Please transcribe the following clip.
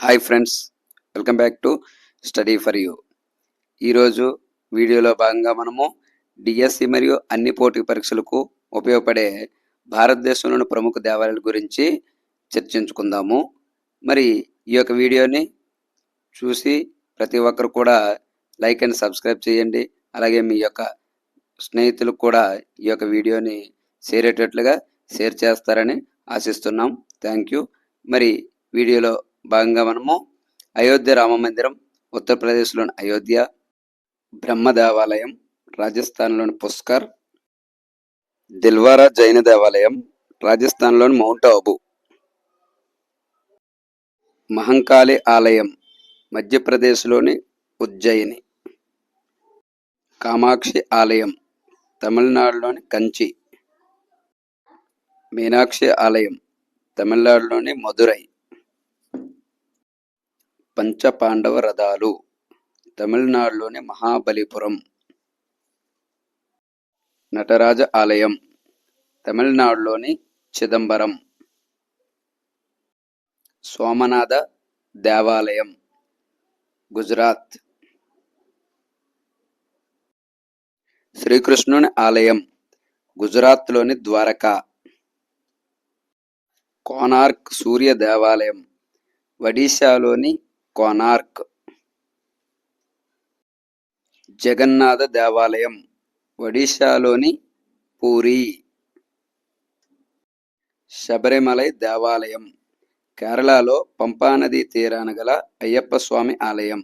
Hi friends, welcome back to study for you. ఈరోజు వీడియోలో భాగంగా మనము డిఎస్సి మరియు అన్ని పోటీ పరీక్షలకు ఉపయోగపడే భారతదేశంలోని ప్రముఖ దేవాలయాల గురించి చర్చించుకుందాము. మరి ఈ యొక్క వీడియోని చూసి ప్రతి ఒక్కరు కూడా లైక్ అండ్ సబ్స్క్రైబ్ చేయండి. అలాగే మీ యొక్క స్నేహితులకు కూడా ఈ యొక్క వీడియోని షేర్ చేస్తారని ఆశిస్తున్నాం. Thank you. మరి వీడియోలో భాగంగా మనము అయోధ్య రామ మందిరం ఉత్తరప్రదేశ్లోని అయోధ్య, బ్రహ్మ దేవాలయం రాజస్థాన్లోని పుష్కర్, దిల్వారా జైన దేవాలయం రాజస్థాన్లోని మౌంట్ ఆబు, మహంకాళి ఆలయం మధ్యప్రదేశ్లోని ఉజ్జయిని, కామాక్షి ఆలయం తమిళనాడులోని కంచి, మీనాక్షి ఆలయం తమిళనాడులోని మదురై, పంచపాండవ రథాలు తమిళనాడులోని మహాబలిపురం, నటరాజ ఆలయం తమిళనాడులోని చిదంబరం, సోమనాథ దేవాలయం గుజరాత్, శ్రీకృష్ణుని ఆలయం గుజరాత్లోని ద్వారకా, కోనార్క్ సూర్య దేవాలయం ఒడిశాలోని కోనార్క్, జగన్నాథ దేవాలయం ఒడిశాలోని పూరి, శబరిమలై దేవాలయం కేరళలో పంపానది తీరాన గల అయ్యప్ప స్వామి ఆలయం,